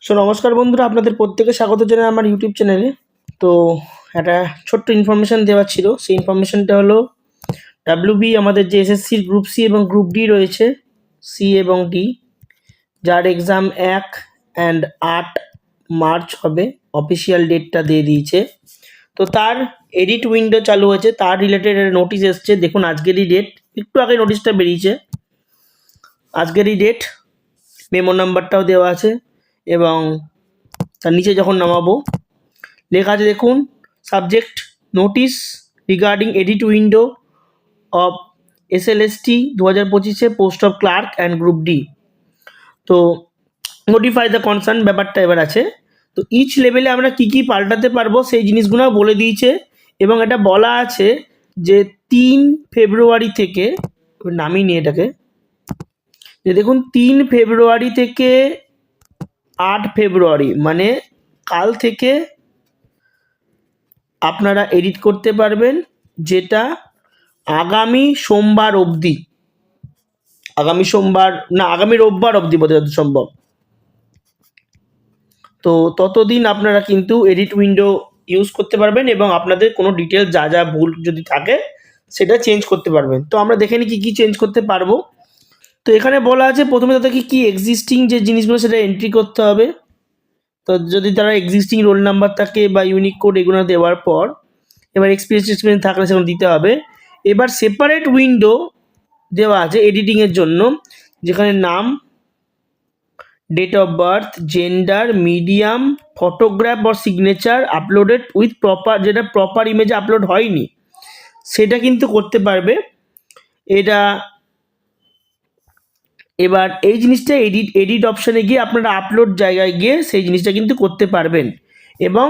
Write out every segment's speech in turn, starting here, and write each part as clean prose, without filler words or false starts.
নমস্কার বন্ধুরা, আপনাদের প্রত্যেকে স্বাগত জানাই আমার ইউটিউব চ্যানেলে। তো একটা ছোট্ট ইনফরমেশান দেওয়ার ছিল। সেই ইনফরমেশানটা হলো ডাব্লিউবি আমাদের যে এসএসসির গ্রুপ সি এবং গ্রুপ ডি রয়েছে, সি এবং ডি, যার এক্সাম 1 অ্যান্ড 8 মার্চ হবে, অফিসিয়াল ডেটটা দিয়ে দিয়েছে। তো তার এডিট উইন্ডো চালু হয়েছে, তার রিলেটেড নোটিশ এসছে। দেখুন আজকেরই ডেট, একটু আগে নোটিশটা বেরিয়েছে, আজকেরই ডেট, মেমো নাম্বারটাও দেওয়া আছে। এবং তার নিচে যখন নামাবো লেখা আছে, দেখুন subject notice regarding edit window of SLST 2025-এ post of clerk and group D. তো নোটিফাই দ্য কনসার্ন ব্যাপারটা এবার আছে। তো ইচ লেভেলে আমরা কি কি পাল্টাতে পারবো সেই জিনিসগুলো বলে দিয়েছে। এবং এটা বলা আছে যে 3 ফেব্রুয়ারি থেকে, নামিয়ে নিয়ে এটাকে, যে দেখুন 3 ফেব্রুয়ারি থেকে 8 ফেব্রুয়ারি মানে কাল থেকে আপনারা এডিট করতে পারবেন, যেটা আগামী সোমবার অবধি, আগামী রোববার অবধি বোধহয় যত সম্ভব। তো ততদিন আপনারা কিন্তু এডিট উইন্ডো ইউজ করতে পারবেন এবং আপনাদের কোনো ডিটেলস যা যা ভুল যদি থাকে সেটা চেঞ্জ করতে পারবেন। তো আমরা দেখে নিই কী কী চেঞ্জ করতে পারবো। তো এখানে বলা আছে প্রথমে তাদেরকে কি এক্সিস্টিং যে জিনিসগুলো সেটা এন্ট্রি করতে হবে। তো যদি তারা এক্সিস্টিং রোল নাম্বার থাকে বা ইউনিক কোড এগুলো দেওয়ার পর এবার এক্সপিরিয়েন্স থাকলে সেগুলো দিতে হবে। এবার সেপারেট উইন্ডো দেওয়া আছে এডিটিংয়ের জন্য, যেখানে নাম, date of birth, gender, medium, photograph or signature uploaded with proper, যেটা প্রপার ইমেজে আপলোড হয়নি সেটা কিন্তু করতে পারবে এটা। এবার এই জিনিসটা এডিট অপশানে গিয়ে আপনারা আপলোড জায়গায় গিয়ে সেই জিনিসটা কিন্তু করতে পারবেন এবং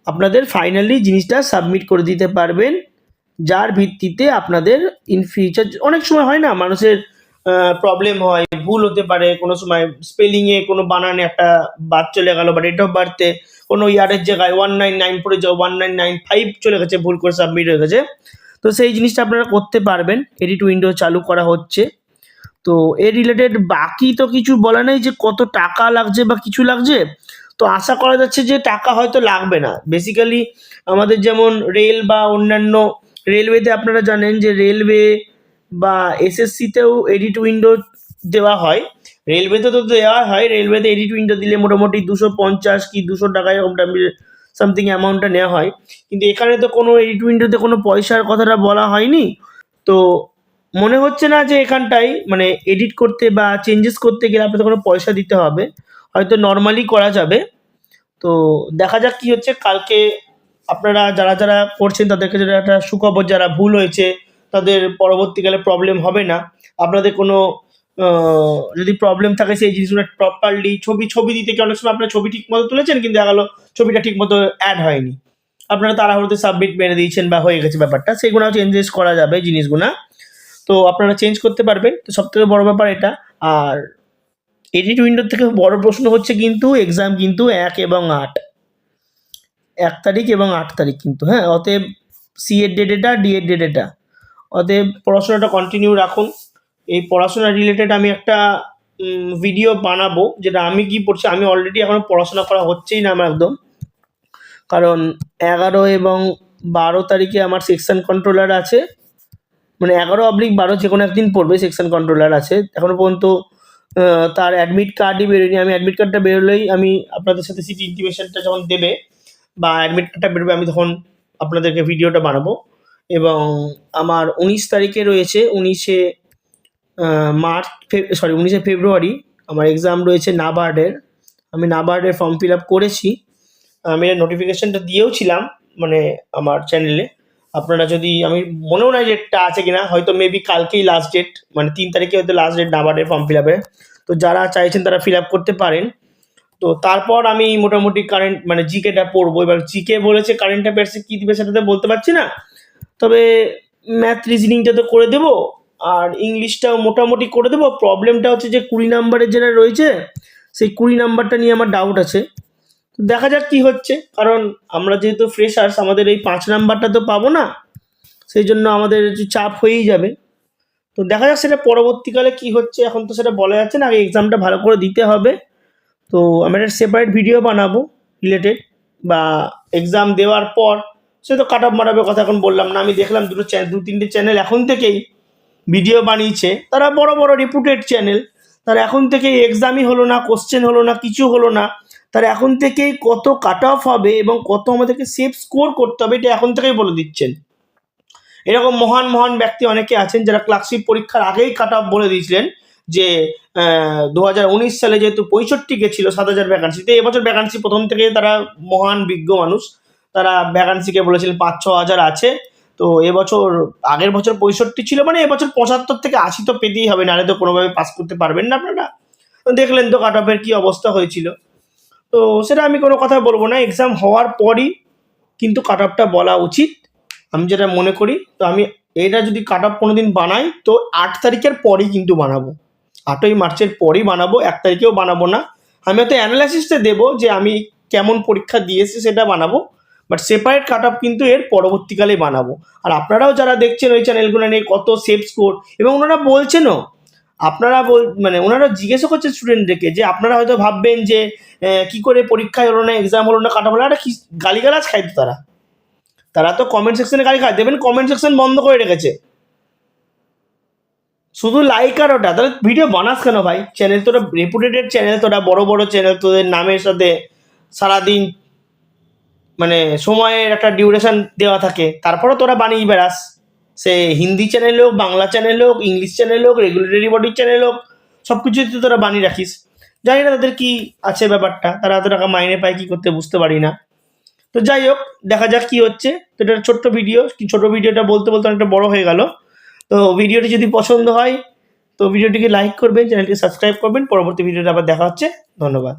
আপনাদের ফাইনালি জিনিসটা সাবমিট করে দিতে পারবেন, যার ভিত্তিতে আপনাদের ইন ফিউচার, অনেক সময় হয় না মানুষের প্রবলেম হয়, ভুল হতে পারে, কোনো সময় স্পেলিংয়ে কোনো বানানে একটা বাদ চলে গেল, বা ডেট অফ বার্থে কোনো ইয়ারের জায়গায় 199 পড়ে যাও 1995 চলে গেছে, ভুল করে সাবমিট হয়ে গেছে। তো সেই জিনিসটা আপনারা করতে পারবেন, এডিট উইন্ডো চালু করা হচ্ছে। তো এর রিলেটেড বাকি তো কিছু বলা নেই যে কত টাকা লাগছে বা কিছু লাগছে। তো আশা করা যাচ্ছে যে টাকা হয়তো লাগবে না। বেসিক্যালি আমাদের যেমন রেল বা অন্যান্য, রেলওয়েতে আপনারা জানেন যে রেলওয়ে বা এসএসসিতেও এডিট উইন্ডো দেওয়া হয়, রেলওয়েতে তো দেওয়া হয়। রেলওয়েতে এডিট উইন্ডো দিলে মোটামুটি 250 কি 200 টাকা এরকমটা সামথিং অ্যামাউন্টটা নেওয়া হয়। কিন্তু এখানে তো কোনো এডিট উইন্ডোতে কোনো পয়সার কথাটা বলা হয়নি। তো মনে হচ্ছে না যে এখানটায় মানে এডিট করতে বা চেঞ্জেস করতে গেলে আপনাদের কোনো পয়সা দিতে হবে, হয়তো নর্মালি করা যাবে। তো দেখা যাক কি হচ্ছে। কালকে আপনারা যারা যারা করছেন তাদেরকে যেটা একটা সুখবর, যারা ভুল হয়েছে তাদের পরবর্তীকালে প্রবলেম হবে না। আপনাদের কোনো যদি প্রবলেম থাকে সেই জিনিসগুলো প্রপারলি ছবি দিতে গিয়ে অনেক সময় আপনার ছবি ঠিক মতো তুলেছেন কিন্তু দেখা গেলো ছবিটা ঠিক মতো অ্যাড হয়নি, আপনারা তাড়াহুড়োতে সাবমিট মেরে দিয়েছেন বা হয়ে গেছে ব্যাপারটা, সেগুলো চেঞ্জেস করা যাবে জিনিসগুলো। তো আপনারা চেঞ্জ করতে পারবেন। তো সবথেকে বড় ব্যাপার এটা। আর এডিট উইন্ডোর থেকে বড় প্রশ্ন হচ্ছে কিন্তু এক্সাম কিন্তু 1 এবং 8, 1 তারিখ এবং 8 তারিখ কিন্তু, হ্যাঁ। অতএব সি এর ডেট এটা, ডি এর ডেট এটা। অতএব পড়াশোনাটা কন্টিনিউ রাখুন। এই পড়াশোনা রিলেটেড আমি একটা ভিডিও বানাবো, যেটা আমি কি পড়ছি। আমি অলরেডি এখনও পড়াশোনা করা হচ্ছেই না আমার একদম, কারণ 11 এবং 12 তারিখে আমার সেকশন কন্ট্রোলার আছে, মানে 11/12 যে কোনো একদিন পড়বে, সেকশন কন্ট্রোলার আছে। এখনও পর্যন্ত তার অ্যাডমিট কার্ডই বেরোয়নি। আমি অ্যাডমিট কার্ডটা বেরোলেই আমি আপনাদের সাথে সিটি ইন্টিমেশনটা যখন দেবে বা অ্যাডমিট কার্ডটা বেরোবে আমি তখন আপনাদেরকে ভিডিওটা বানাবো। এবং আমার 19 তারিখে রয়েছে, 19শে ফেব্রুয়ারি আমার এক্সাম রয়েছে নাবার্ডের। আমি নাবার্ডের ফর্ম ফিল আপ করেছি, আমি নোটিফিকেশানটা দিয়েও ছিলাম মানে আমার চ্যানেলে। আপনারা যদি, আমি মনেও নাই ডেটটা আছে কিনা, হয়তো মেবি কালকেই লাস্ট ডেট, মানে 3 তারিখে হয়তো লাস্ট ডেট নাবার্ডের ফর্ম ফিল আপের। তো যারা চাইছেন তারা ফিল আপ করতে পারেন। তো তারপর আমি মোটামুটি কারেন্ট মানে জিকেটা পড়বো। এবার জিকে বলেছে কারেন্ট অ্যাফেয়ার্সে কী দিবে সেটা তো বলতে পারছি না, তবে ম্যাথ রিজনিংটা তো করে দেবো আর ইংলিশটাও মোটামুটি করে দেবো। প্রবলেমটা হচ্ছে যে 20 নাম্বারের যেটা রয়েছে সেই 20 নাম্বারটা নিয়ে আমার ডাউট আছে। দেখা যাক কি হচ্ছে, কারণ আমরা যেহেতু ফ্রেশার্স আমাদের এই 5 নাম্বারটা তো পাবো না, সেই জন্য আমাদের একটু চাপ হয়েই যাবে। তো দেখা যাক সেটা পরবর্তীকালে কি হচ্ছে, এখন তো সেটা বলা যাচ্ছে না, আগে এক্সামটা ভালো করে দিতে হবে। তো তো আমি একটা সেপারেট ভিডিও বানাবো রিলেটেড, বা এক্সাম দেওয়ার পর সে তো কাট অফ মারাবের কথা এখন বললাম না। আমি দেখলাম দু তিনটে চ্যানেল এখন থেকেই ভিডিও বানিয়েছে, তারা বড় বড় রেপুটেড চ্যানেল, তারা এখন থেকেই এক্সামই হলো না, কোশ্চেন হলো না, কিছু হলো না, তারা এখন থেকেই কত কাট অফ হবে এবং কত আমাদেরকে সেফ স্কোর করতে হবে এটা এখন থেকেই বলে দিচ্ছেন। এরকম মহান মহান ব্যক্তি অনেকে আছেন যারা ক্লার্কশিপ পরীক্ষার আগেই কাট অফ বলে দিয়েছিলেন যে 2019 সালে যেহেতু 65 গেছিলো 7,000 ভ্যাকান্সিতে, এবছর ভ্যাকান্সি প্রথম থেকে তারা মহান বিজ্ঞ মানুষ, তারা ভ্যাকান্সিকে বলেছিলেন 5-6 হাজার আছে। তো এবছর আগের বছর 65 ছিল, মানে এবছর 75 থেকে 80 তো পেতেই হবে, নাহলে তো কোনোভাবে পাস করতে পারবেন না আপনারা। তো দেখলেন তো কাট অফের কী অবস্থা হয়েছিল। তো সেটা আমি কোনো কথা বলবো না, এক্সাম হওয়ার পরই কিন্তু কাট অফটা বলা উচিত আমি যেটা মনে করি। তো আমি এটা যদি কাট অফ কোনো দিন বানাই তো 8 তারিখের পরেই কিন্তু বানাবো, 8ই মার্চের পরেই বানাবো, 1 তারিখেও বানাবো না। আমি হয়তো অ্যানালাইসিসটা দেবো যে আমি কেমন পরীক্ষা দিয়েছি সেটা বানাবো, বাট সেপারেট কাট অফ কিন্তু এর পরবর্তীকালে বানাবো। আর আপনারাও যারা দেখছেন ওই চ্যানেলগুলো নিয়ে কত সেফ স্কোর, এবং ওনারা বলছেনও, আপনারা মানে ওনারা জিজ্ঞাসা করছেন স্টুডেন্টদেরকে যে আপনারা হয়তো ভাববেন যে কি করে পরীক্ষায় হলো না, এক্সাম হলো না, কাট অফ হলো না, একটা কি গালিগালাজ খাইতো তারা তো কমেন্ট সেকশনে গালি খায়, দেবেন কমেন্ট সেকশন বন্ধ করে রেখেছে, শুধু লাইক আর ওটা। তাহলে ভিডিও বানাস কেন ভাই? চ্যানেল তোরা রেপুটেটেড চ্যানেল, তোরা বড় বড় চ্যানেল, তোদের নামের সাথে সারাদিন মানে সময়ের একটা ডিউরেশন দেওয়া থাকে, তারপরে তোরা বানিয়ে বেড়াস। সে হিন্দি চ্যানেল হোক, বাংলা চ্যানেল হোক, ইংলিশ চ্যানেল হোক, রেগুলেটরি বডির চ্যানেল হোক, সব কিছুতে তোরা বানিয়ে রাখিস। জানি না তাদের কি আছে ব্যাপারটা, তারা এত টাকা মাইনে পায় কী করতে বুঝতে পারি না। তো যাই হোক, দেখা যাক কী হচ্ছে। তো এটা ছোট্ট ভিডিও, ছোটো ভিডিওটা বলতে বলতে অনেকটা বড় হয়ে গেল। তো ভিডিওটি যদি পছন্দ হয় তো ভিডিওটিকে লাইক করবেন, চ্যানেলটি সাবস্ক্রাইব করবেন। পরবর্তী ভিডিওটা আবার দেখা হচ্ছে। ধন্যবাদ।